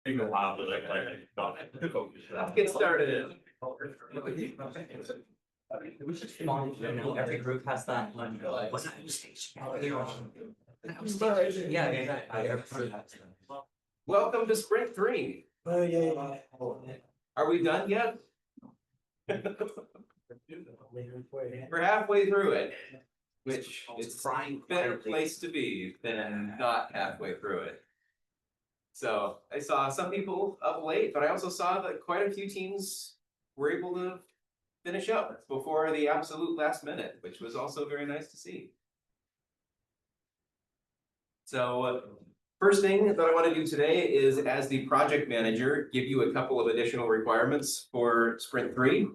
Take a while to like Let's get started. Every group has that one. What's that station? Yeah, exactly. Welcome to Sprint 3. Oh, yeah. Are we done yet? We're halfway through it, which is a better place to be than not halfway through it. So I saw some people up late, but I also saw that quite a few teams were able to finish up before the absolute last minute, which was also very nice to see. So first thing that I want to do today is, as the project manager, give you a couple of additional requirements for Sprint 3.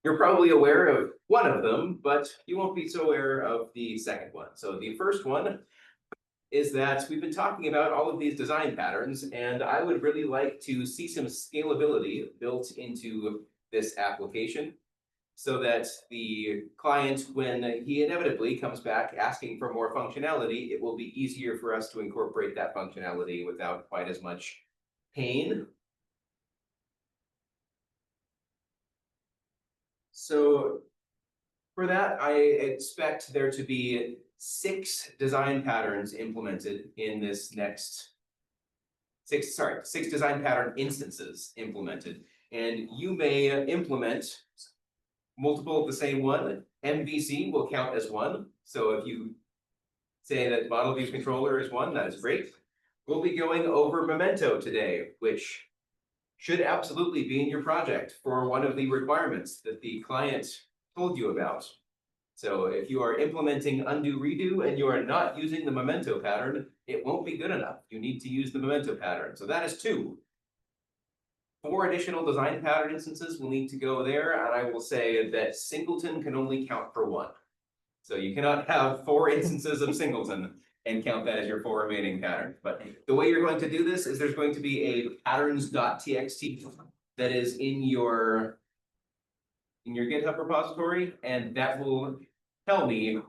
You're probably aware of one of them, but you won't be so aware of the second one. So the first one is that we've been talking about all of these design patterns, and I would really like to see some scalability built into this application so that the client, when he inevitably comes back asking for more functionality, it will be easier for us to incorporate that functionality without quite as much pain. So for that, I expect there to be 6 design patterns implemented in this next, 6 design pattern instances implemented. And you may implement multiple of the same one. MVC will count as one. So if you say that model view controller is one, that is great. We'll be going over Memento today, which should absolutely be in your project for one of the requirements that the client told you about. So if you are implementing undo redo and you are not using the Memento pattern, it won't be good enough. You need to use the Memento pattern. So that is 2. 4 additional design pattern instances will need to go there, and I will say that singleton can only count for 1. So you cannot have 4 instances of singleton and count that as your 4 remaining patterns. But the way you're going to do this is there's going to be a patterns.txt that is in your GitHub repository, and that will tell me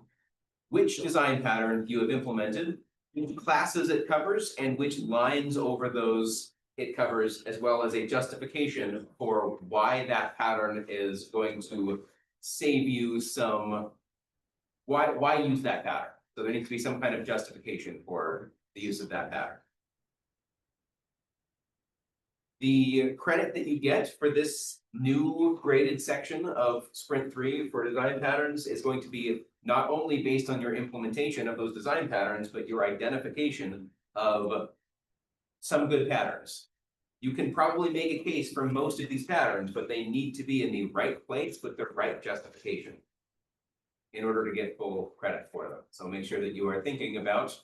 which design pattern you have implemented, which classes it covers, and which lines over those it covers, as well as a justification for why that pattern is going to save you some, why use that pattern. So there needs to be some kind of justification for the use of that pattern. The credit that you get for this new graded section of Sprint 3 for design patterns is going to be not only based on your implementation of those design patterns, but your identification of some good patterns. You can probably make a case for most of these patterns, but they need to be in the right place with the right justification in order to get full credit for them. So make sure that you are thinking about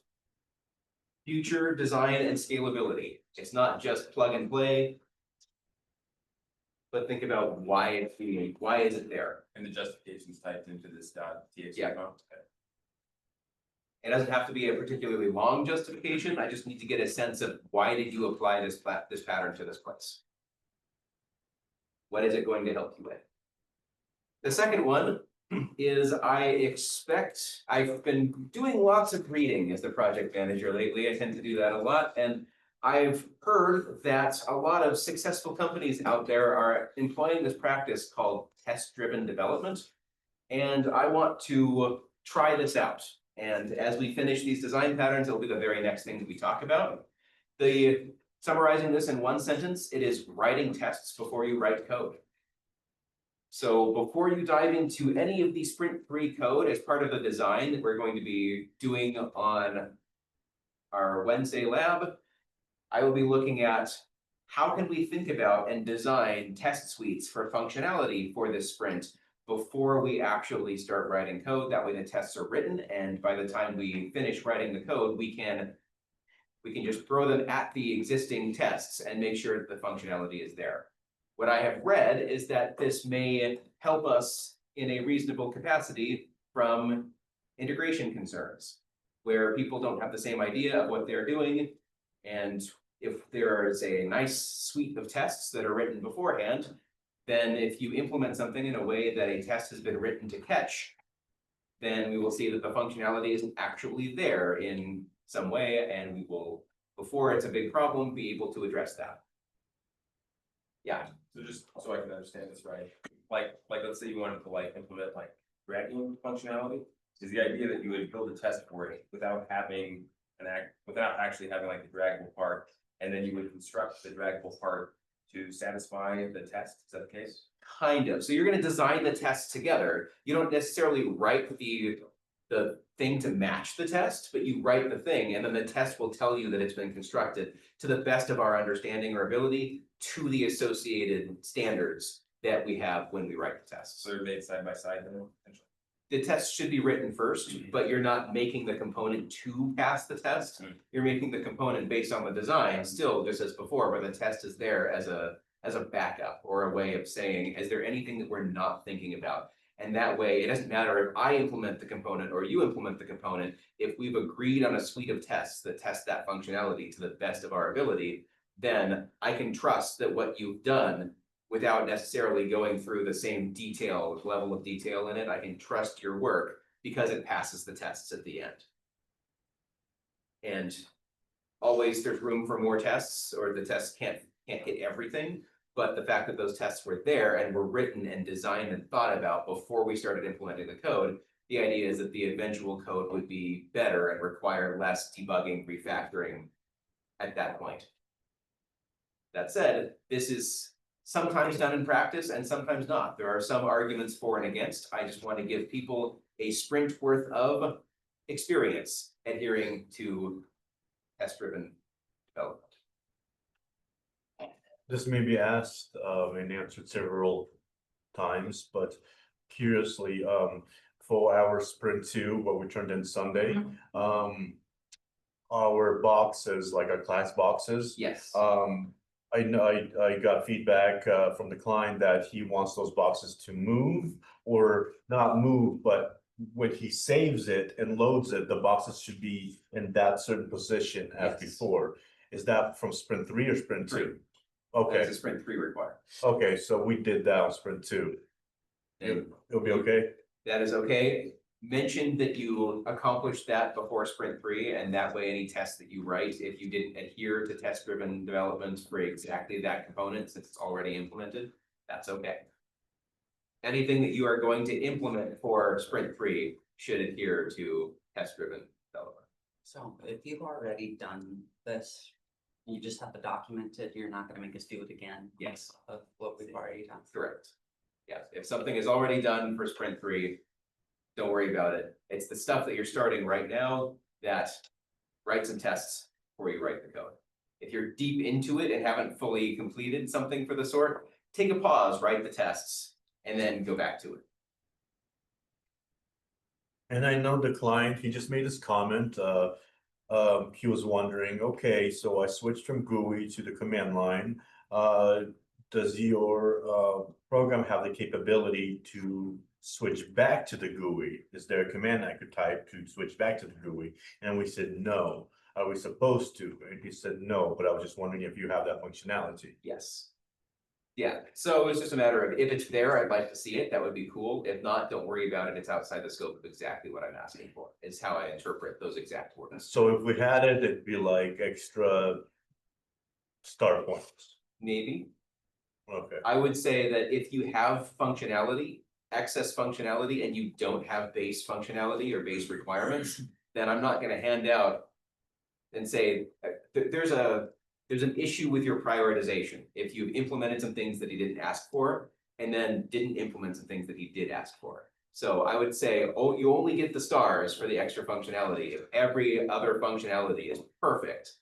future design and scalability. It's not just plug and play, but think about why is it there? And the justifications typed into this .txt Yeah. file. It doesn't have to be a particularly long justification. I just need to get a sense of why did you apply this pattern to this place? What is it going to help you with? The second one is I've been doing lots of reading as the project manager lately. I tend to do that a lot, and I've heard that a lot of successful companies out there are employing this practice called test-driven development, and I want to try this out. And as we finish these design patterns, it'll be the very next thing that we talk about. Summarizing this in one sentence, it is writing tests before you write code. So before you dive into any of the Sprint 3 code as part of the design that we're going to be doing on our Wednesday lab, I will be looking at how can we think about and design test suites for functionality for this sprint before we actually start writing code. That way the tests are written, and by the time we finish writing the code, we can just throw them at the existing tests and make sure that the functionality is there. What I have read is that this may help us in a reasonable capacity from integration concerns, where people don't have the same idea of what they're doing. And if there is a nice suite of tests that are written beforehand, then if you implement something in a way that a test has been written to catch, then we will see that the functionality isn't actually there in some way, and we will before it's a big problem, be able to address that. Yeah, So just so I can understand this right, like let's say you wanted to like implement like dragging functionality. Is the idea that you would build a test for it without having without actually having like the draggable part, and then you would construct the draggable part to satisfy the test? Is that the case? kind of. So you're gonna design the tests together. You don't necessarily write the thing to match the test, but you write the thing, and then the test will tell you that it's been constructed to the best of our understanding or ability to the associated standards that we have when we write the tests. So they're made side by side then, potentially? The test should be written first, but you're not making the component to pass the test. Mhm. You're making the component based on the design, still just as before, where the test is there as a backup or a way of saying, is there anything that we're not thinking about? And that way, it doesn't matter if I implement the component or you implement the component, if we've agreed on a suite of tests that test that functionality to the best of our ability, then I can trust that what you've done, without necessarily going through the same level of detail in it, I can trust your work because it passes the tests at the end. And always there's room for more tests, or the tests can't hit everything. But the fact that those tests were there and were written and designed and thought about before we started implementing the code, the idea is that the eventual code would be better and require less debugging, refactoring at that point. That said, this is sometimes done in practice and sometimes not. There are some arguments for and against. I just want to give people a sprint worth of experience adhering to test-driven development. This may be asked and answered several times, but curiously, for our sprint 2, what we turned in Sunday, our boxes, like our class boxes, Yes. I know I got feedback from the client that he wants those boxes to move, or not move, but when he saves it and loads it, the boxes should be in that certain position as Yes. before. Is that from sprint 3 or sprint 2? Three. Okay, That's a sprint 3 require. okay, so we did that on sprint 2. And It'll be okay? that is okay. Mention that you accomplished that before sprint 3, and that way any tests that you write, if you didn't adhere to test-driven development for exactly that component, since it's already implemented, that's okay. Anything that you are going to implement for sprint 3 should adhere to test-driven development. So if you've already done this, you just have to document it, you're not gonna make us do it again. Yes. Of what we've already done. Correct. Yes, if something is already done for sprint 3, don't worry about it. It's the stuff that you're starting right now that write some tests before you write the code. If you're deep into it and haven't fully completed something for the sort, take a pause, write the tests, and then go back to it. And I know the client, he just made this comment, he was wondering, okay, so I switched from GUI to the command line. Does your program have the capability to switch back to the GUI? Is there a command I could type to switch back to the GUI? And we said, no. Are we supposed to? And he said, no, but I was just wondering if you have that functionality. Yes. Yeah, so it's just a matter of, if it's there, I'd like to see it, that would be cool. If not, don't worry about it, it's outside the scope of exactly what I'm asking for, is how I interpret those exact words. So if we had it, it'd be like extra star points. Maybe, Okay. I would say that if you have functionality, excess functionality, and you don't have base functionality or base requirements, then I'm not gonna hand out and say, there's an issue with your prioritization. If you've implemented some things that he didn't ask for, and then didn't implement some things that he did ask for. So I would say, oh, you only get the stars for the extra functionality if every other functionality is perfect,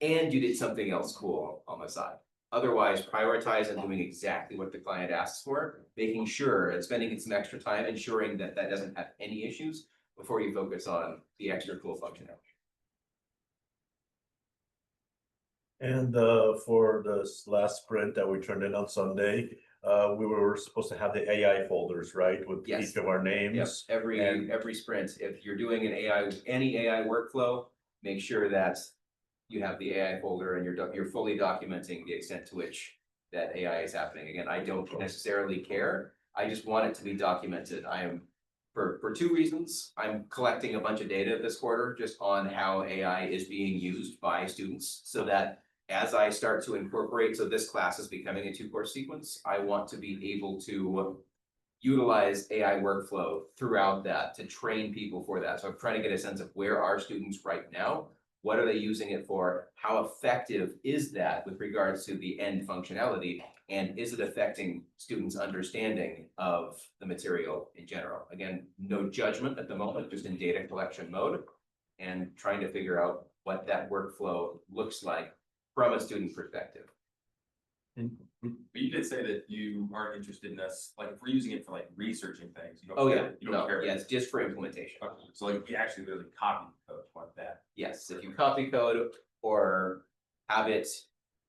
and you did something else cool on the side. Otherwise, prioritize on doing exactly what the client asks for, making sure and spending some extra time ensuring that that doesn't have any issues before you focus on the extra cool functionality. And for this last sprint that we turned in on Sunday, we were supposed to have the AI folders, right? With Yes. each of our Yep, names. every sprint, if you're doing any AI workflow, make sure that you have the AI folder and you're fully documenting the extent to which that AI is happening. Again, I don't necessarily care. I just want it to be documented. I am for two reasons. I'm collecting a bunch of data this quarter just on how AI is being used by students, so that as I start to incorporate, so this class is becoming a 2-course sequence, I want to be able to utilize AI workflow throughout that to train people for that. So I'm trying to get a sense of where are students right now? What are they using it for? How effective is that with regards to the end functionality? And is it affecting students' understanding of the material in general? Again, no judgment at the moment, just in data collection mode, and trying to figure out what that workflow looks like from a student perspective. But you did say that you aren't interested in us, like, if we're using it for like researching things, you don't. Oh, yeah, care- You don't no, care. yeah, it's just for implementation. Okay, so like, you actually literally copy the code like that. Yes, if you copy code or have it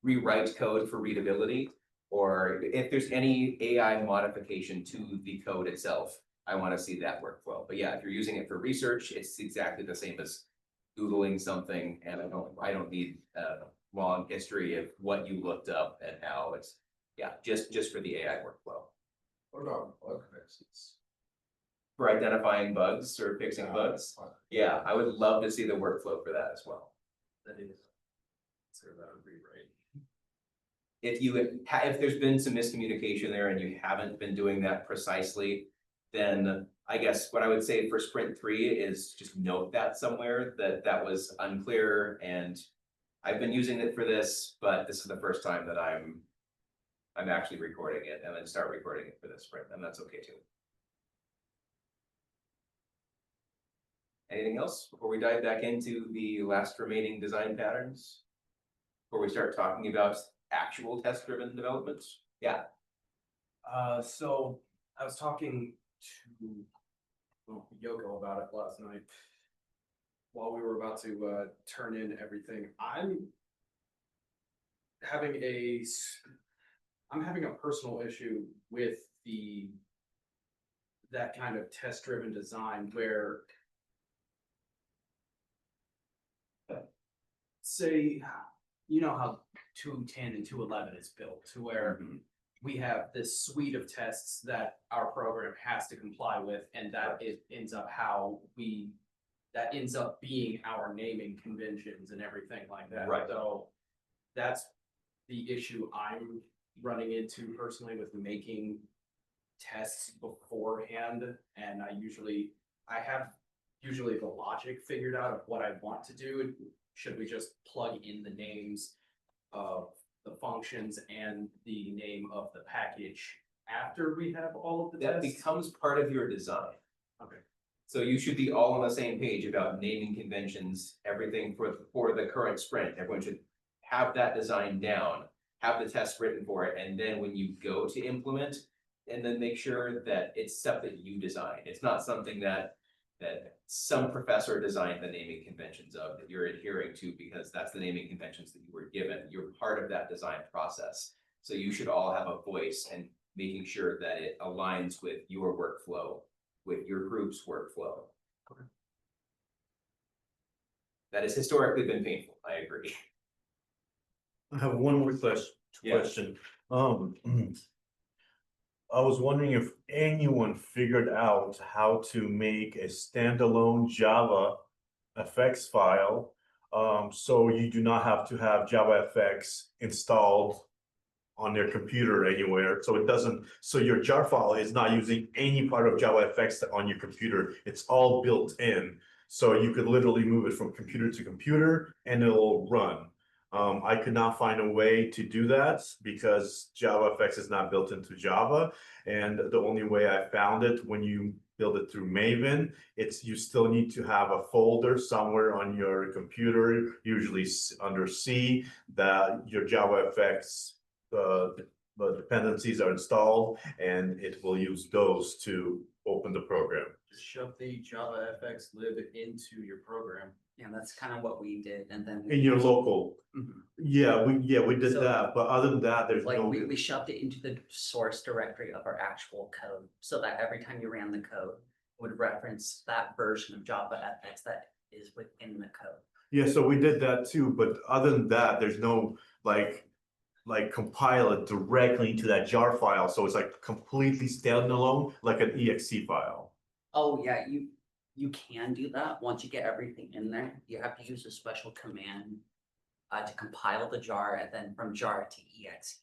rewrite code for readability, or if there's any AI modification to the code itself, I want to see that workflow. But yeah, if you're using it for research, it's exactly the same as Googling something, and I don't need a long history of what you looked up and how it's, yeah, just for the AI workflow. What about bug fixes? For identifying bugs or fixing bugs, yeah, I would love to see the workflow for that as well. That is. Sort of a rewrite. If there's been some miscommunication there and you haven't been doing that precisely, then I guess what I would say for sprint 3 is just note that somewhere that was unclear, and I've been using it for this, but this is the first time that I'm actually recording it, and then start recording it for this sprint, and that's okay too. Anything else before we dive back into the last remaining design patterns? Before we start talking about actual test-driven developments? Yeah, So I was talking to Yoko about it last night. While we were about to turn in everything, I'm having a personal issue with that kind of test-driven design where, say, you know how 210 and 211 is built, to where we have this suite of tests that our program has to comply with, and that ends up being our naming conventions and everything like that. Right. So that's the issue I'm running into personally with making tests beforehand, and I have the logic figured out of what I want to do. Should we just plug in the names of the functions and the name of the package after we have all of the that tests? becomes part of your design. Okay. So you should be all on the same page about naming conventions, everything for the current sprint. Everyone should have that design down, have the test written for it, and then when you go to implement, and then make sure that it's stuff that you design. It's not something that some professor designed the naming conventions of that you're adhering to because that's the naming conventions that you were given. You're part of that design process. So you should all have a voice and making sure that it aligns with your workflow, with your group's workflow. Okay. That has historically been painful, I agree. I have one more Yeah. question. I was wondering if anyone figured out how to make a standalone Java FX file. So you do not have to have Java FX installed on their computer anywhere. So it doesn't, so your jar file is not using any part of Java FX on your computer. It's all built in. So you could literally move it from computer to computer and it'll run. I could not find a way to do that because JavaFX is not built into Java. And the only way I found it when you build it through Maven, you still need to have a folder somewhere on your computer, usually under C, that your JavaFX the dependencies are installed, and it will use those to open the program. Just shove the Java FX lib into your program. Yeah, that's kind of what we did, and then. In your local, Mhm. yeah, we did So, that, but other than that, there's Like, no. we shoved it into the source directory of our actual code, so that every time you ran the code, it would reference that version of Java FX that is within the code. Yeah, so we did that too, but other than that, there's no like compile it directly into that jar file, so it's like completely standalone, like an exe file. Oh, yeah, you can do that. Once you get everything in there, you have to use a special command to compile the jar and then from jar to exe.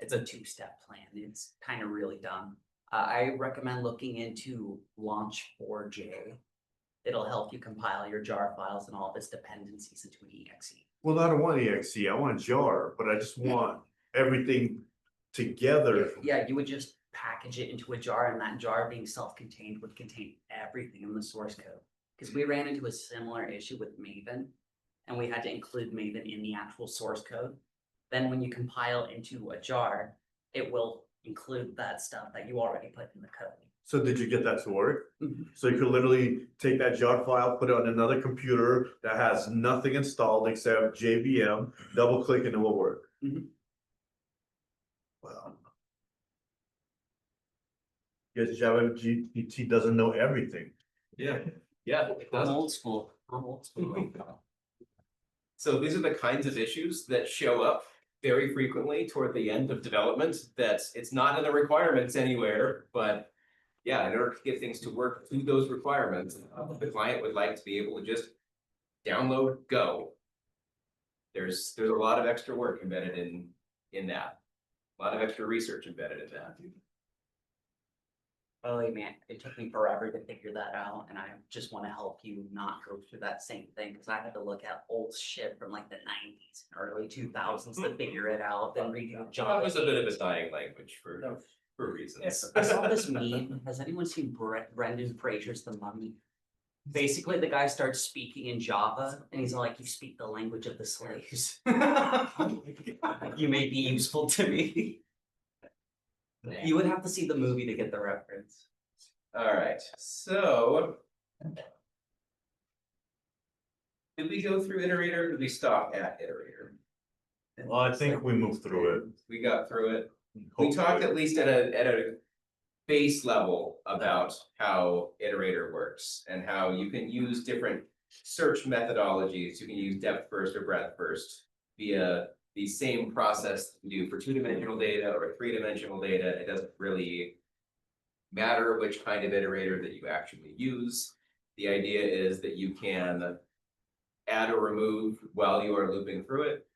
It's a two-step plan. It's kind of really dumb. I recommend looking into Launch4j. It'll help you compile your jar files and all of its dependencies into an exe. Well, I don't want exe, I want jar, but I just want everything together. Yeah, you would just package it into a jar and that jar being self-contained would contain everything in the source code. Because we ran into a similar issue with Maven and we had to include Maven in the actual source code. Then when you compile into a jar, it will include that stuff that you already put in the code. So did you get that to work? Mhm. So you could literally take that jar file, put it on another computer that has nothing installed except JVM, double click and it will work. Mhm. Wow. Because Java GPT doesn't know everything. Yeah, it I'm does. old school. I'm old school. So these are the kinds of issues that show up very frequently toward the end of development, that it's not in the requirements anywhere, but yeah, in order to get things to work to those requirements, the client would like to be able to just download, go. There's a lot of extra work embedded in that, a lot of extra research embedded in that. Oh man, it took me forever to figure that out, and I just want to help you not go through that same thing, because I had to look at old shit from like the 90s and early 2000s to figure it out, then reading That Java. was a bit of a dying language for reasons. I saw this meme. Has anyone seen Brendan Fraser's The Mummy? Basically, the guy starts speaking in Java, and he's like, "You speak the language of the slaves. You may be useful to me." You would have to see the movie to get the reference. All right, so. Did we go through iterator, or did we stop at iterator? Well, I think we moved through it. We got through it. We talked at least at a base level about how iterator works and how you can use different search methodologies. You can use depth first or breadth first via the same process you do for two-dimensional data or three-dimensional data. It doesn't really matter which kind of iterator that you actually use. The idea is that you can add or remove while you are looping through it.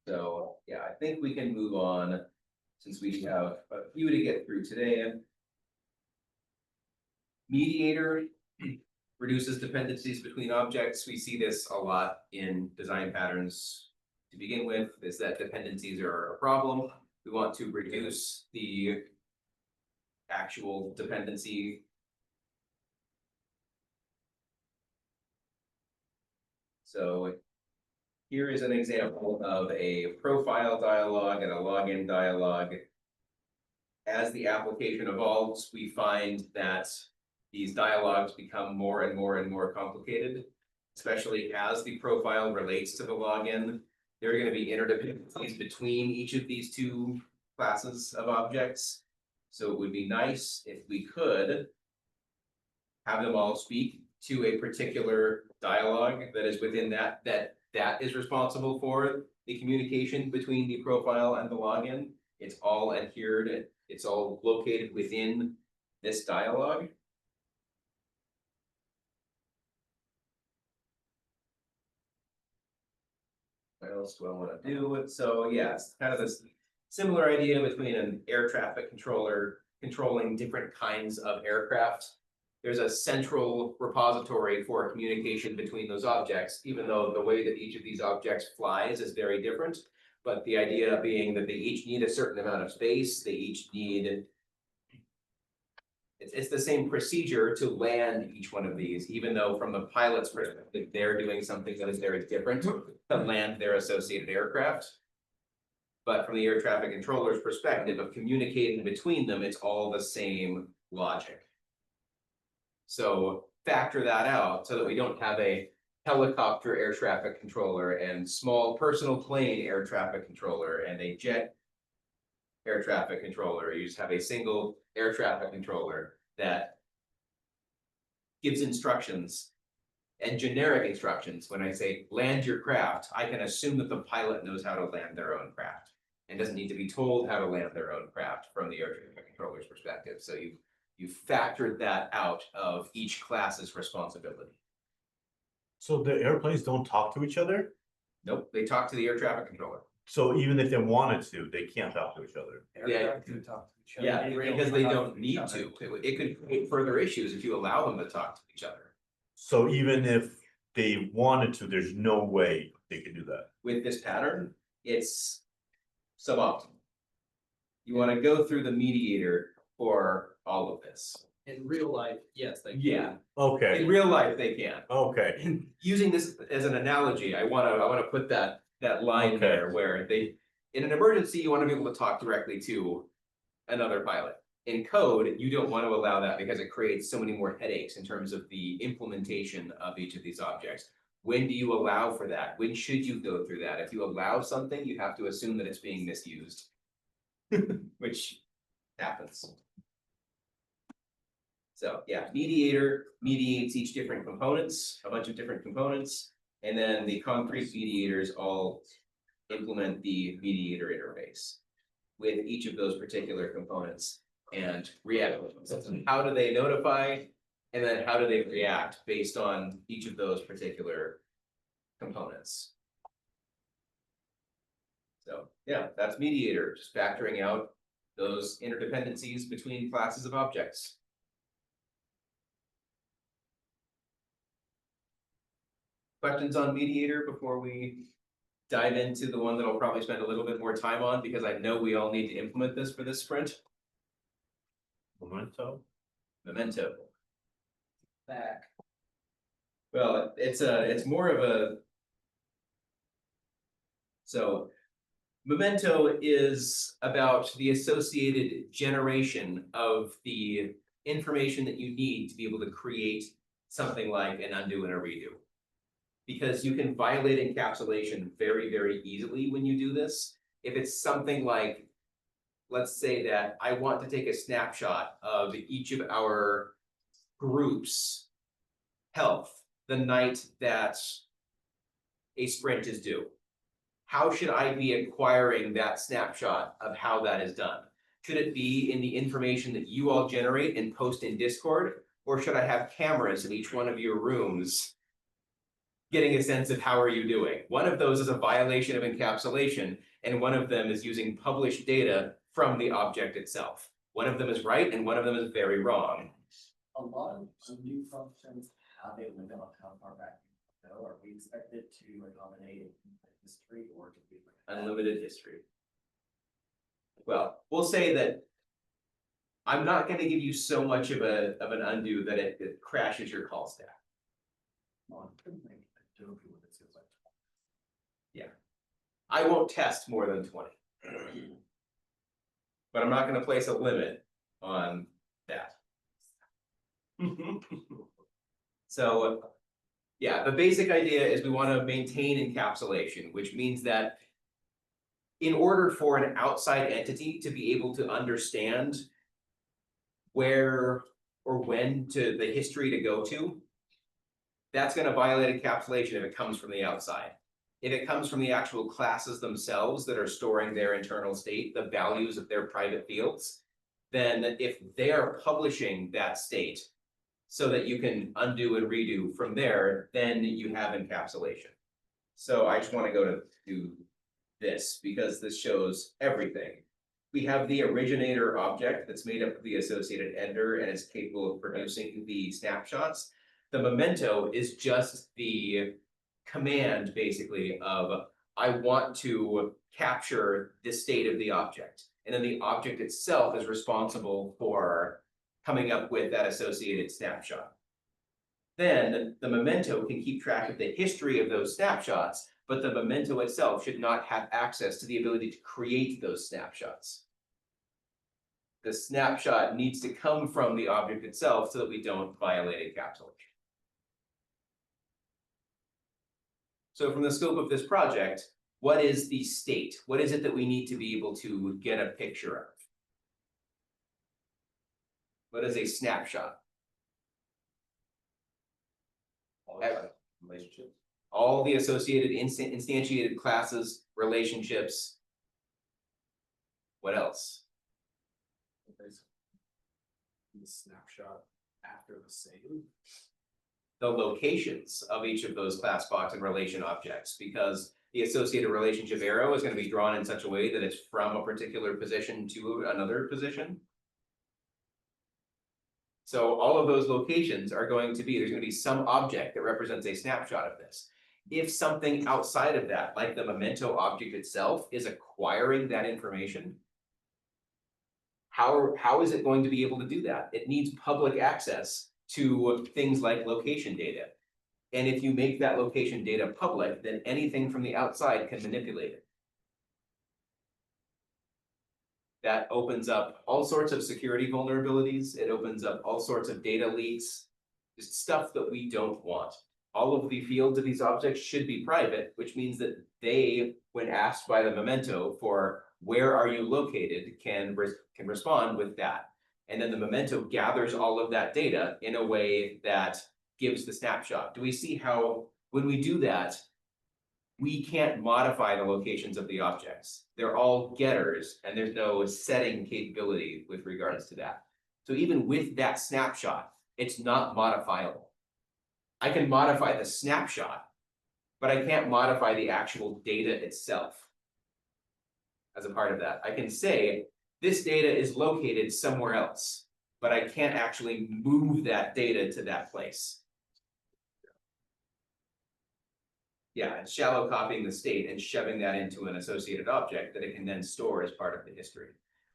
So yeah, I think we can move on since we have a few to get through today. Mediator reduces dependencies between objects. We see this a lot in design patterns to begin with, is that dependencies are a problem. We want to reduce the actual dependency. So here is an example of a profile dialog and a login dialog. As the application evolves, we find that these dialogues become more and more and more complicated, especially as the profile relates to the login. There are going to be interdependencies between each of these two classes of objects. So it would be nice if we could have them all speak to a particular dialogue that is within that is responsible for the communication between the profile and the login. It's all adhered, it's all located within this dialogue. What else do I want to do? So yes, kind of this similar idea between an air traffic controller controlling different kinds of aircraft. There's a central repository for communication between those objects, even though the way that each of these objects flies is very different. But the idea being that they each need a certain amount of space, they each need. It's the same procedure to land each one of these, even though from the pilot's perspective, they're doing something that is very different to land their associated aircraft. But from the air traffic controller's perspective of communicating between them, it's all the same logic. So factor that out so that we don't have a helicopter air traffic controller and small personal plane air traffic controller and a jet air traffic controller. You just have a single air traffic controller that gives instructions and generic instructions. When I say land your craft, I can assume that the pilot knows how to land their own craft. and doesn't need to be told how to land their own craft from the air traffic controller's perspective. So you factored that out of each class's responsibility. So the airplanes don't talk to each other? Nope, they talk to the air traffic controller. So even if they wanted to, they can't talk to each other. Yeah, yeah, because they don't need to. It could create further issues if you allow them to talk to each other. So even if they wanted to, there's no way they could do that. With this pattern, it's suboptimal. You want to go through the mediator for all of this. In real life, yes, they can. Yeah, in Okay, real life, they can. okay, And using this as an analogy, I wanna put that line Okay. there where in an emergency, you wanna be able to talk directly to another pilot. In code, you don't want to allow that because it creates so many more headaches in terms of the implementation of each of these objects. When do you allow for that? When should you go through that? If you allow something, you have to assume that it's being misused. Which happens. So yeah, mediator mediates each different components, a bunch of different components, and then the concrete mediators all implement the mediator interface with each of those particular components and react. So how do they notify? And then how do they react based on each of those particular components? So yeah, that's mediator, just factoring out those interdependencies between classes of objects. Questions on mediator before we dive into the one that I'll probably spend a little bit more time on, because I know we all need to implement this for this sprint. memento. Memento. Back. Well, it's more of a. So Memento is about the associated generation of the information that you need to be able to create something like an undo and a redo. Because you can violate encapsulation very, very easily when you do this. If it's something like, let's say that I want to take a snapshot of each of our groups' health the night that a sprint is due. How should I be acquiring that snapshot of how that is done? Should it be in the information that you all generate and post in Discord? Or should I have cameras in each one of your rooms getting a sense of how are you doing? One of those is a violation of encapsulation, and one of them is using published data from the object itself. One of them is right and one of them is very wrong. A lot of undo functions have a limit on how far back you can go. Are we expected to accommodate history or to be? Unlimited history. Well, we'll say that I'm not going to give you so much of an undo that it crashes your call stack. Yeah, I won't test more than 20. But I'm not going to place a limit on that. So yeah, the basic idea is we want to maintain encapsulation, which means that in order for an outside entity to be able to understand where or when to the history to go to, that's going to violate encapsulation if it comes from the outside. If it comes from the actual classes themselves that are storing their internal state, the values of their private fields, then if they are publishing that state so that you can undo and redo from there, then you have encapsulation. So I just want to go to this because this shows everything. We have the originator object that's made up of the associated ender and is capable of producing the snapshots. The memento is just the command basically of I want to capture the state of the object. And then the object itself is responsible for coming up with that associated snapshot. Then the memento can keep track of the history of those snapshots, but the memento itself should not have access to the ability to create those snapshots. The snapshot needs to come from the object itself so that we don't violate encapsulation. So from the scope of this project, what is the state? What is it that we need to be able to get a picture of? What is a snapshot? What else? The snapshot after the same. The locations of each of those class box and relation objects, because the associated relationship arrow is going to be drawn in such a way that it's from a particular position to another position. So all of those locations are going to be, there's going to be some object that represents a snapshot of this. If something outside of that, like the memento object itself, is acquiring that information, how is it going to be able to do that? It needs public access to things like location data. And if you make that location data public, then anything from the outside can manipulate it. That opens up all sorts of security vulnerabilities. It opens up all sorts of data leaks, just stuff that we don't want. All of the fields of these objects should be private, which means that they, when asked by the memento for where are you located, can respond with that. And then the memento gathers all of that data in a way that gives the snapshot. Do we see how, when we do that, we can't modify the locations of the objects? They're all getters, and there's no setting capability with regards to that. So even with that snapshot, it's not modifiable. I can modify the snapshot, but I can't modify the actual data itself. As a part of that, I can say this data is located somewhere else, but I can't actually move that data to that place. Yeah, it's shallow copying the state and shoving that into an associated object that it can then store as part of the history.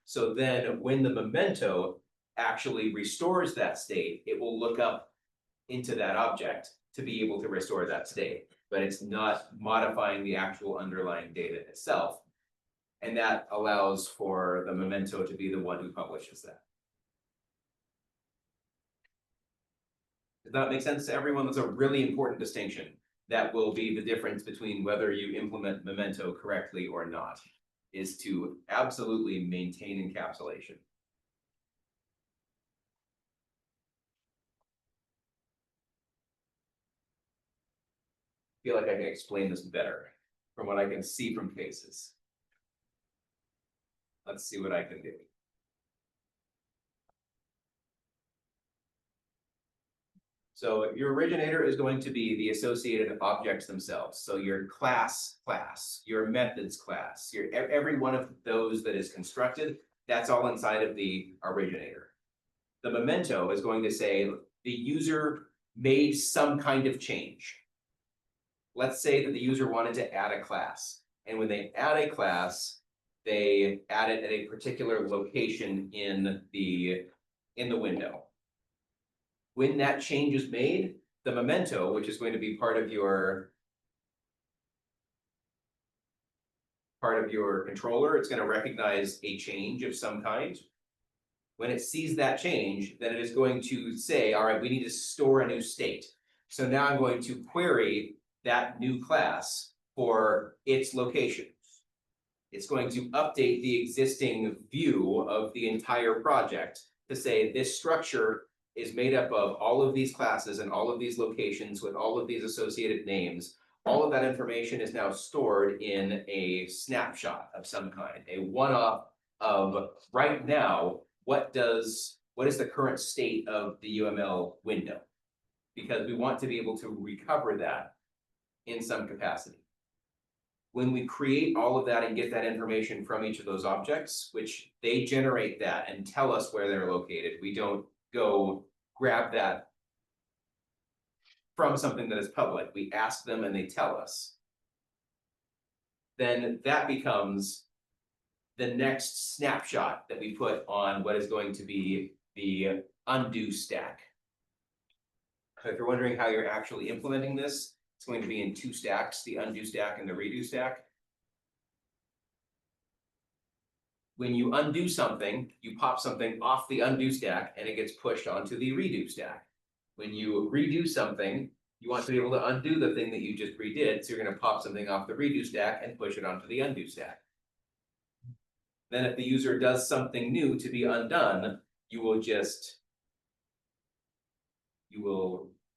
So then when the memento actually restores that state, it will look up into that object to be able to restore that state, but it's not modifying the actual underlying data itself. And that allows for the memento to be the one who publishes that. Does that make sense to everyone? That's a really important distinction. That will be the difference between whether you implement memento correctly or not, is to absolutely maintain encapsulation. I feel like I can explain this better from what I can see from cases. Let's see what I can do. So your originator is going to be the associated objects themselves. So your class, your methods class, your every one of those that is constructed, that's all inside of the originator. The memento is going to say the user made some kind of change. Let's say that the user wanted to add a class, and when they add a class, they add it at a particular location in the window. When that change is made, the memento, which is going to be part of your controller, it's going to recognize a change of some kind. When it sees that change, then it is going to say, all right, we need to store a new state. So now I'm going to query that new class for its location. It's going to update the existing view of the entire project to say this structure is made up of all of these classes and all of these locations with all of these associated names. All of that information is now stored in a snapshot of some kind, a one-off of right now, what is the current state of the UML window? Because we want to be able to recover that in some capacity. When we create all of that and get that information from each of those objects, which they generate that and tell us where they're located, we don't go grab that from something that is public. We ask them and they tell us. Then that becomes the next snapshot that we put on what is going to be the undo stack. So if you're wondering how you're actually implementing this, it's going to be in two stacks, the undo stack and the redo stack. When you undo something, you pop something off the undo stack and it gets pushed onto the redo stack. When you redo something, you want to be able to undo the thing that you just redid, so you're going to pop something off the redo stack and push it onto the undo stack. Then if the user does something new to be undone, you will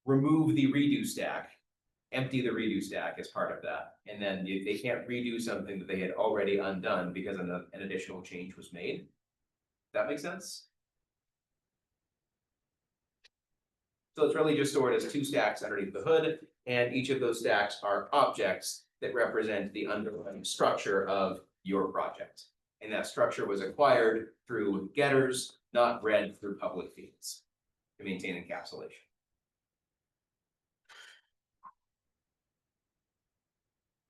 remove the redo stack empty the redo stack as part of that. And then they can't redo something that they had already undone because an additional change was made. That makes sense? So it's really just stored as two stacks underneath the hood, and each of those stacks are objects that represent the underlying structure of your project. And that structure was acquired through getters, not read through public fields to maintain encapsulation.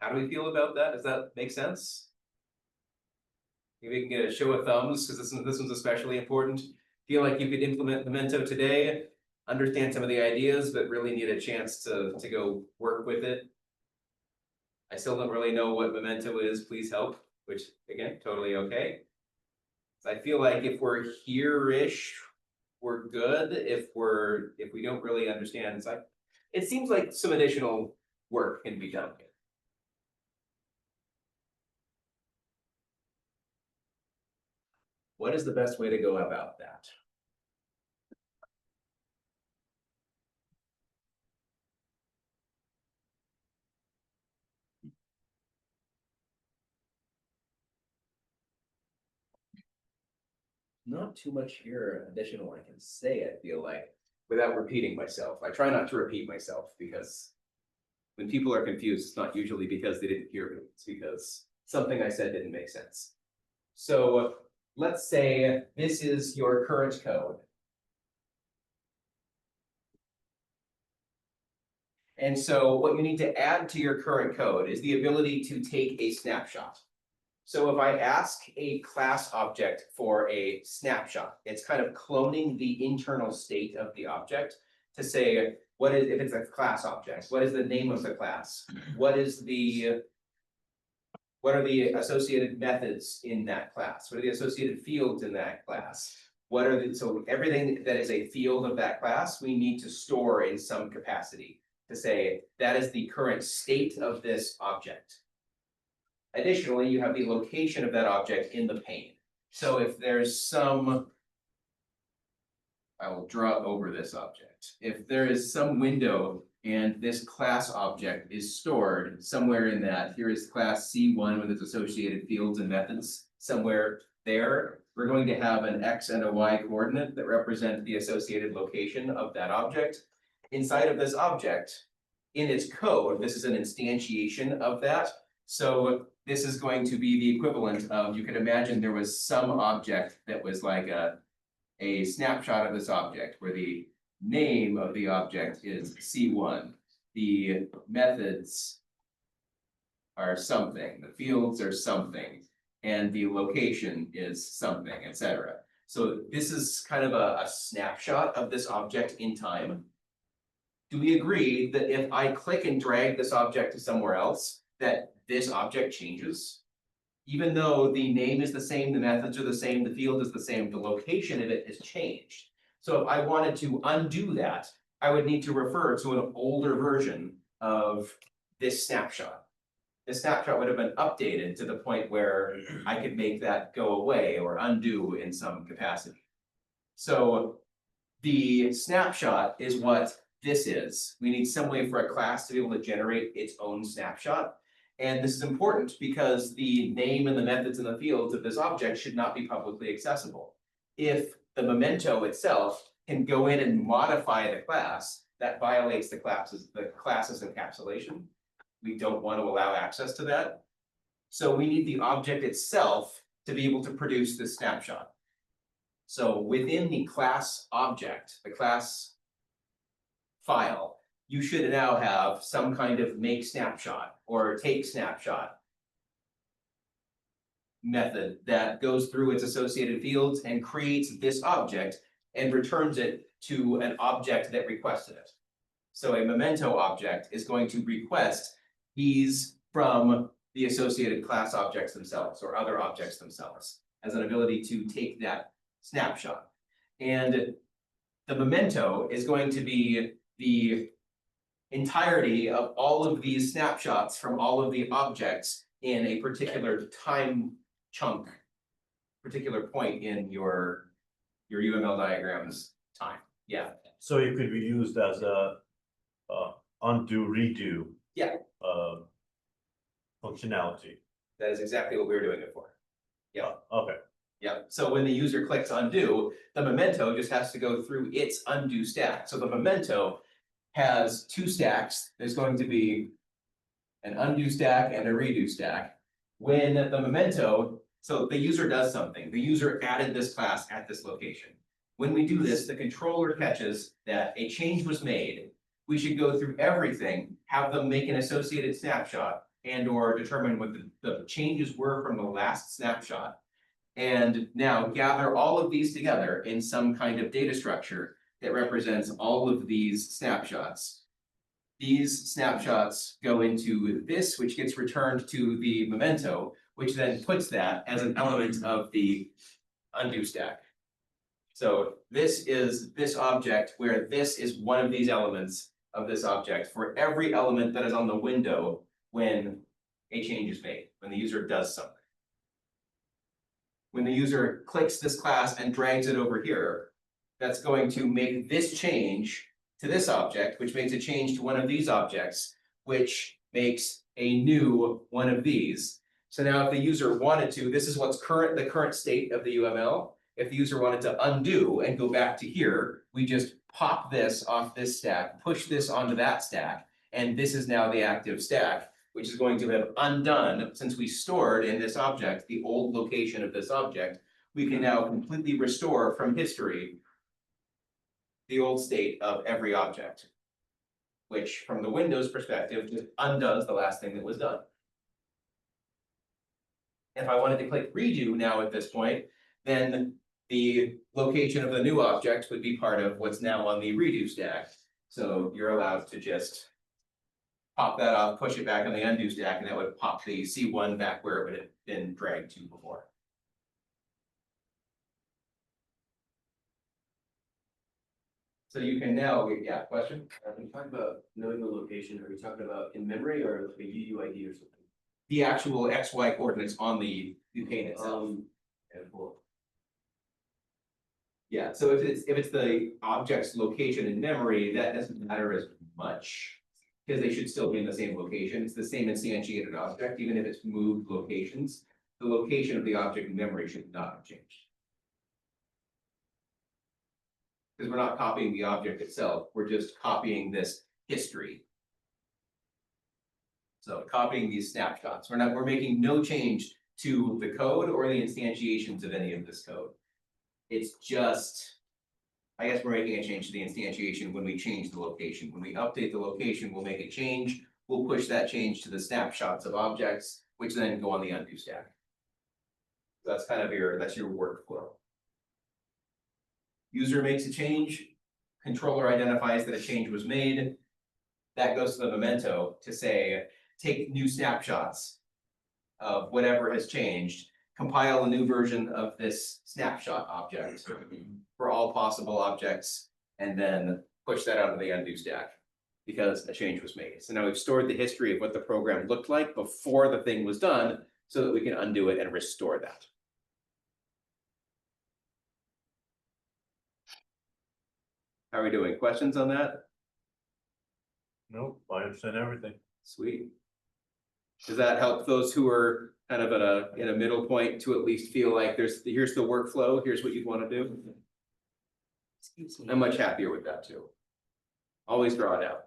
How do we feel about that? Does that make sense? Maybe we can get a show of thumbs, because this one's especially important. Feel like you could implement Memento today, understand some of the ideas, but really need a chance to go work with it. I still don't really know what Memento is, please help, which again, totally okay. So I feel like if we're here-ish, we're good. If we don't really understand, it's like, it seems like some additional work can be done here. What is the best way to go about that? Not too much here additional I can say, I feel like, without repeating myself. I try not to repeat myself because when people are confused, it's not usually because they didn't hear me, it's because something I said didn't make sense. So let's say this is your current code. And so what you need to add to your current code is the ability to take a snapshot. So if I ask a class object for a snapshot, it's kind of cloning the internal state of the object to say, what is, if it's a class object, what is the name of the class? What are the associated methods in that class? What are the associated fields in that class? So everything that is a field of that class, we need to store in some capacity to say that is the current state of this object. Additionally, you have the location of that object in the pane. So if there's some, I will draw over this object. If there is some window and this class object is stored somewhere in that, here is class C1 with its associated fields and methods somewhere there, we're going to have an X and a Y coordinate that represent the associated location of that object. Inside of this object, in its code, this is an instantiation of that. So this is going to be the equivalent of, you can imagine there was some object that was like a snapshot of this object where the name of the object is C1. The methods are something, the fields are something, and the location is something, etc. So this is kind of a snapshot of this object in time. Do we agree that if I click and drag this object to somewhere else, that this object changes? Even though the name is the same, the methods are the same, the field is the same, the location of it has changed. So if I wanted to undo that, I would need to refer to an older version of this snapshot. The snapshot would have been updated to the point where I could make that go away or undo in some capacity. So the snapshot is what this is. We need some way for a class to be able to generate its own snapshot. And this is important because the name and the methods and the fields of this object should not be publicly accessible. If the memento itself can go in and modify the class, that violates the class's encapsulation. We don't want to allow access to that. So we need the object itself to be able to produce this snapshot. So within the class object, the class file, you should now have some kind of make snapshot or take snapshot method that goes through its associated fields and creates this object and returns it to an object that requested it. So a memento object is going to request these from the associated class objects themselves or other objects themselves as an ability to take that snapshot. And the memento is going to be the entirety of all of these snapshots from all of the objects in a particular time chunk, particular point in your UML diagram's time. Yeah. So it could be used as a undo, redo. Yeah. Functionality. That is exactly what we were doing it for. Yeah. Okay, Yeah, so when the user clicks undo, the memento just has to go through its undo stack. So the memento has two stacks. There's going to be an undo stack and a redo stack. When the memento, so the user does something, the user added this class at this location. When we do this, the controller catches that a change was made. We should go through everything, have them make an associated snapshot and or determine what the changes were from the last snapshot. And now gather all of these together in some kind of data structure that represents all of these snapshots. These snapshots go into this, which gets returned to the memento, which then puts that as an element of the undo stack. So this is this object where this is one of these elements of this object for every element that is on the window when a change is made, when the user does something. When the user clicks this class and drags it over here, that's going to make this change to this object, which makes a change to one of these objects, which makes a new one of these. So now if the user wanted to, this is what's the current state of the UML. If the user wanted to undo and go back to here, we just pop this off this stack, push this onto that stack, and this is now the active stack, which is going to have undone, since we stored in this object the old location of this object, we can now completely restore from history the old state of every object, which from the Windows perspective just undoes the last thing that was done. If I wanted to click redo now at this point, then the location of the new object would be part of what's now on the redo stack. So you're allowed to just pop that off, push it back on the undo stack, and that would pop the C1 back where it would have been dragged to before. So you can now, yeah, question? When you talk about knowing the location, are you talking about in memory or like a UUID or something? The actual XY coordinates on the pane itself. Yeah, cool. Yeah, so if it's the object's location in memory, that doesn't matter as much. Because they should still be in the same location. It's the same instantiated object, even if it's moved locations. The location of the object in memory should not have changed. Because we're not copying the object itself, we're just copying this history. So copying these snapshots, we're making no change to the code or the instantiations of any of this code. It's just, I guess we're making a change to the instantiation when we change the location. When we update the location, we'll make a change. We'll push that change to the snapshots of objects, which then go on the undo stack. That's kind of that's your workflow. User makes a change, controller identifies that a change was made. That goes to the memento to say, take new snapshots of whatever has changed, compile a new version of this snapshot object for all possible objects, and then push that out of the undo stack because a change was made. So now we've stored the history of what the program looked like before the thing was done so that we can undo it and restore that. How are we doing? Questions on that? nope, I understand everything. Sweet. Does that help those who are kind of in a middle point to at least feel like here's the workflow, here's what you'd want to do? Excuse me. I'm much happier with that too. Always draw it out.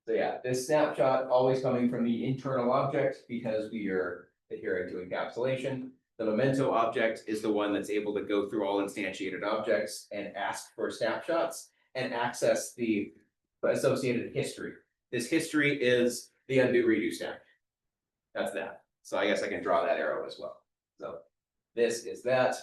So yeah, this snapshot always coming from the internal object because we are adhering to encapsulation. The memento object is the one that's able to go through all instantiated objects and ask for snapshots and access the associated history. This history is the undo redo stack. That's that. So I guess I can draw that arrow as well. So this is that.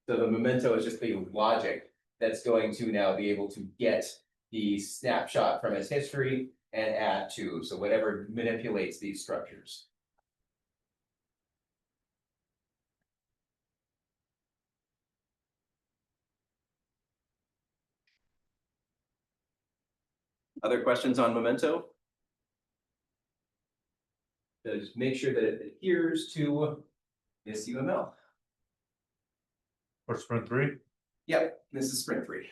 So the memento is just the logic that's going to now be able to get the snapshot from its history and add to, so whatever manipulates these structures. Other questions on memento? So just make sure that it adheres to this UML. For sprint 3, Yep, this is sprint free.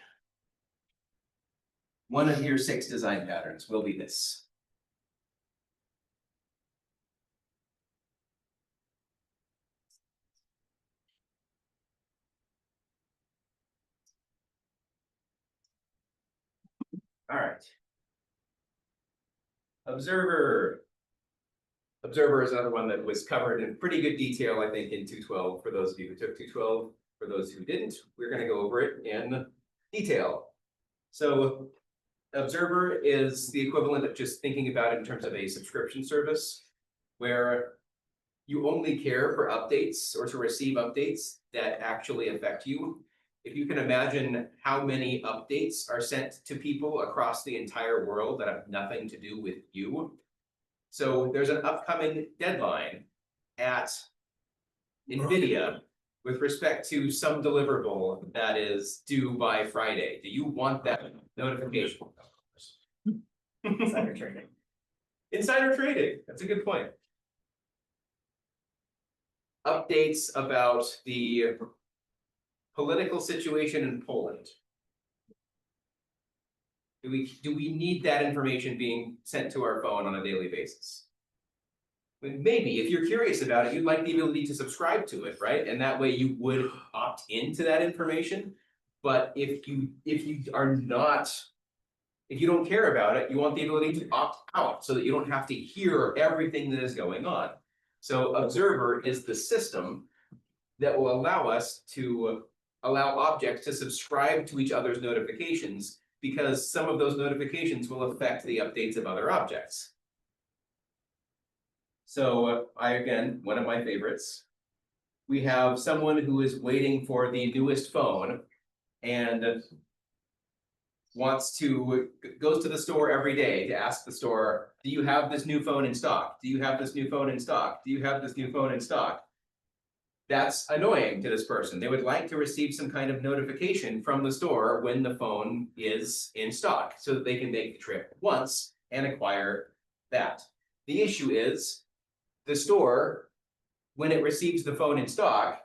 One of your 6 design patterns will be this. All right. Observer. Observer is another one that was covered in pretty good detail, I think, in 212, for those of you who took 212. For those who didn't, we're gonna go over it in detail. So Observer is the equivalent of just thinking about it in terms of a subscription service, where you only care for updates or to receive updates that actually affect you. If you can imagine how many updates are sent to people across the entire world that have nothing to do with you. So there's an upcoming deadline at NVIDIA with respect to some deliverable that is due by Friday. Do you want that notification? Insider trading. Insider trading, that's a good point. Updates about the political situation in Poland. Do we need that information being sent to our phone on a daily basis? Maybe, if you're curious about it, you'd like the ability to subscribe to it, right? And that way you would opt into that information. But if you are not, if you don't care about it, you want the ability to opt out so that you don't have to hear everything that is going on. So Observer is the system that will allow us to allow objects to subscribe to each other's notifications, because some of those notifications will affect the updates of other objects. So again, one of my favorites. We have someone who is waiting for the newest phone and goes to the store every day to ask the store, do you have this new phone in stock? Do you have this new phone in stock? Do you have this new phone in stock? That's annoying to this person. They would like to receive some kind of notification from the store when the phone is in stock so that they can make the trip once and acquire that. The issue is the store, when it receives the phone in stock,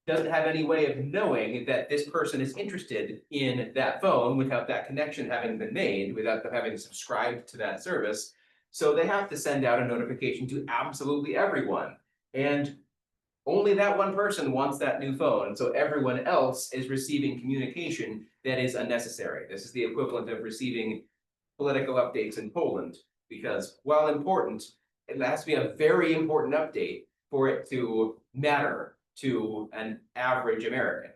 doesn't have any way of knowing that this person is interested in that phone without that connection having been made, without them having subscribed to that service. So they have to send out a notification to absolutely everyone. And only that one person wants that new phone, so everyone else is receiving communication that is unnecessary. This is the equivalent of receiving political updates in Poland, because while important, it has to be a very important update for it to matter to an average American.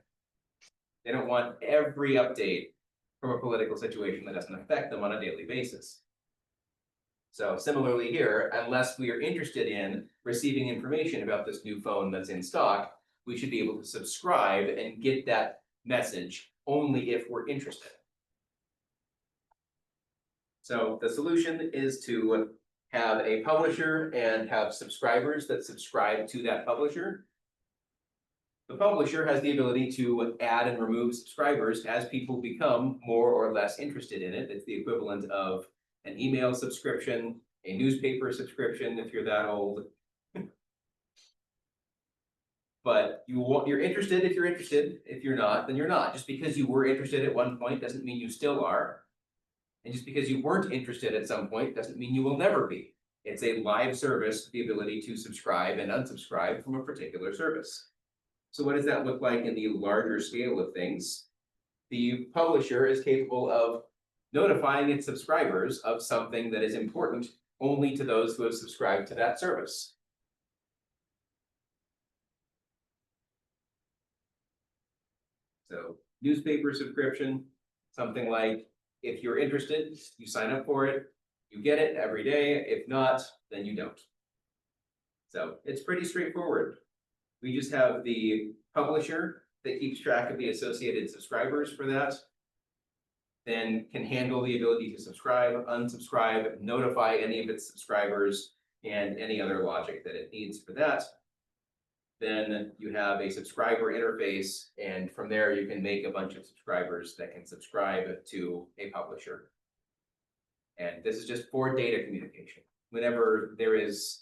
They don't want every update from a political situation that doesn't affect them on a daily basis. So similarly here, unless we are interested in receiving information about this new phone that's in stock, we should be able to subscribe and get that message only if we're interested. So the solution is to have a publisher and have subscribers that subscribe to that publisher. The publisher has the ability to add and remove subscribers as people become more or less interested in it. It's the equivalent of an email subscription, a newspaper subscription, if you're that old. But you're interested if you're interested. If you're not, then you're not. Just because you were interested at one point doesn't mean you still are. And just because you weren't interested at some point doesn't mean you will never be. It's a live service, the ability to subscribe and unsubscribe from a particular service. So what does that look like in the larger scale of things? The publisher is capable of notifying its subscribers of something that is important only to those who have subscribed to that service. So newspaper subscription, something like, if you're interested, you sign up for it, you get it every day. If not, then you don't. So it's pretty straightforward. We just have the publisher that keeps track of the associated subscribers for that, then can handle the ability to subscribe, unsubscribe, notify any of its subscribers, and any other logic that it needs for that. Then you have a subscriber interface, and from there you can make a bunch of subscribers that can subscribe to a publisher. And this is just for data communication. Whenever there is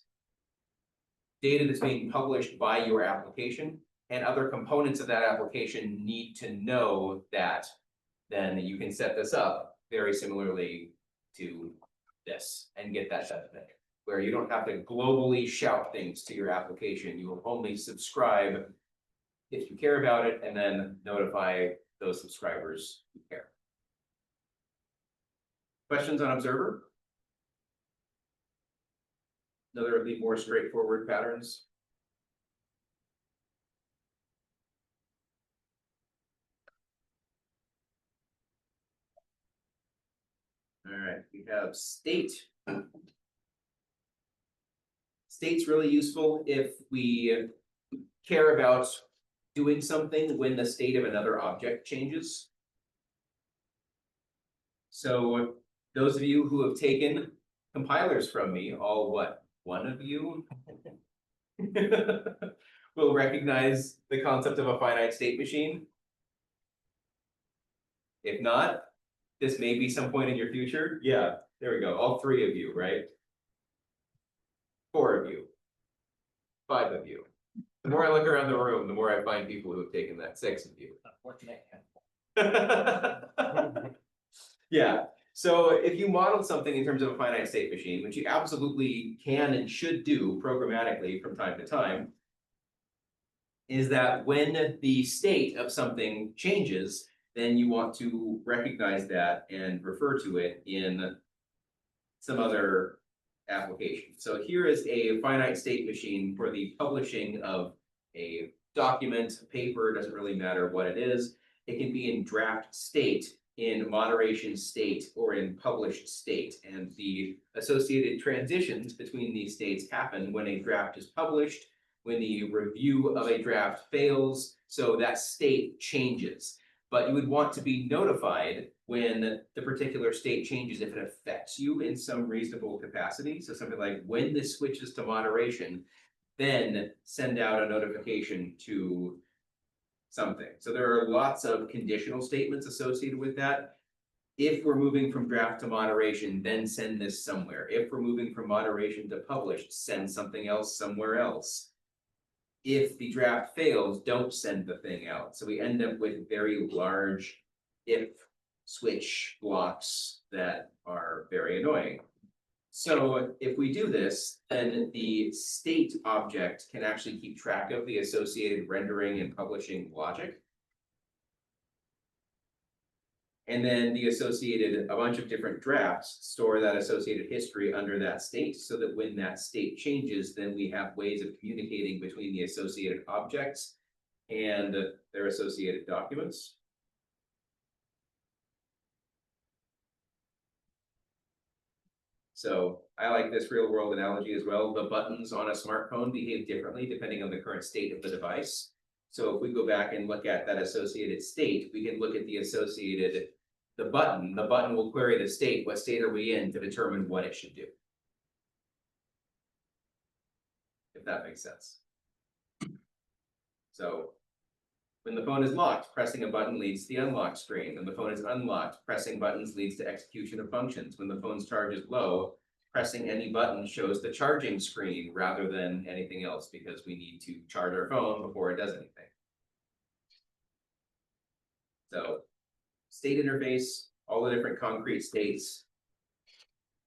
data that's being published by your application, and other components of that application need to know that, then you can set this up very similarly to this and get that set up. Where you don't have to globally shout things to your application, you will only subscribe if you care about it, and then notify those subscribers who care. Questions on Observer? Another of the more straightforward patterns. All right, we have state. State's really useful if we care about doing something when the state of another object changes. So those of you who have taken compilers from me, all what, one of you? Will recognize the concept of a finite state machine. If not, this may be some point in your future. Yeah, there we go. All three of you, right? 4 of you. 5 of you. The more I look around the room, the more I find people who have taken that. 6 of you. Yeah, so if you model something in terms of a finite state machine, which you absolutely can and should do programmatically from time to time, is that when the state of something changes, then you want to recognize that and refer to it in some other application. So here is a finite state machine for the publishing of a document, paper, doesn't really matter what it is. It can be in draft state, in moderation state, or in published state. And the associated transitions between these states happen when a draft is published, when the review of a draft fails, so that state changes. But you would want to be notified when the particular state changes if it affects you in some reasonable capacity. So something like when this switches to moderation, then send out a notification to something. So there are lots of conditional statements associated with that. If we're moving from draft to moderation, then send this somewhere. If we're moving from moderation to published, send something else somewhere else. If the draft fails, don't send the thing out. So we end up with very large if switch blocks that are very annoying. So if we do this, then the state object can actually keep track of the associated rendering and publishing logic. And then the associated, a bunch of different drafts store that associated history under that state, so that when that state changes, then we have ways of communicating between the associated objects and their associated documents. So I like this real world analogy as well. The buttons on a smartphone behave differently depending on the current state of the device. So if we go back and look at that associated state, we can look at the associated, the button will query the state, what state are we in, to determine what it should do. If that makes sense. So when the phone is locked, pressing a button leads to the unlock screen. When the phone is unlocked, pressing buttons leads to execution of functions. When the phone's charge is low, pressing any button shows the charging screen rather than anything else, because we need to charge our phone before it does anything. So state interface, all the different concrete states.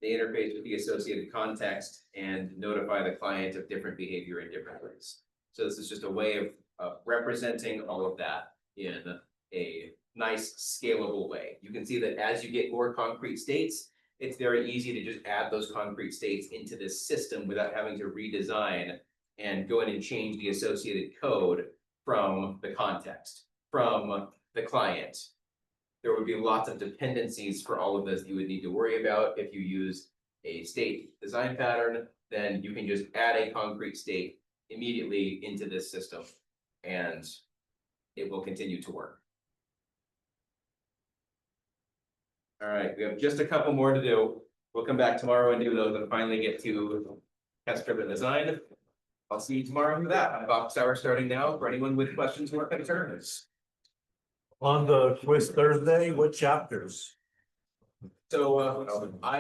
They interface with the associated context and notify the client of different behavior in different ways. So this is just a way of representing all of that in a nice scalable way. You can see that as you get more concrete states, it's very easy to just add those concrete states into this system without having to redesign and go in and change the associated code from the context, from the client. There would be lots of dependencies for all of this you would need to worry about. If you use a state design pattern, then you can just add a concrete state immediately into this system and it will continue to work. All right, we have just a couple more to do. We'll come back tomorrow and do those and finally get to test-driven design. I'll see you tomorrow for that. Office hour starting now for anyone with questions or concerns. On the quiz Thursday, what chapters? So I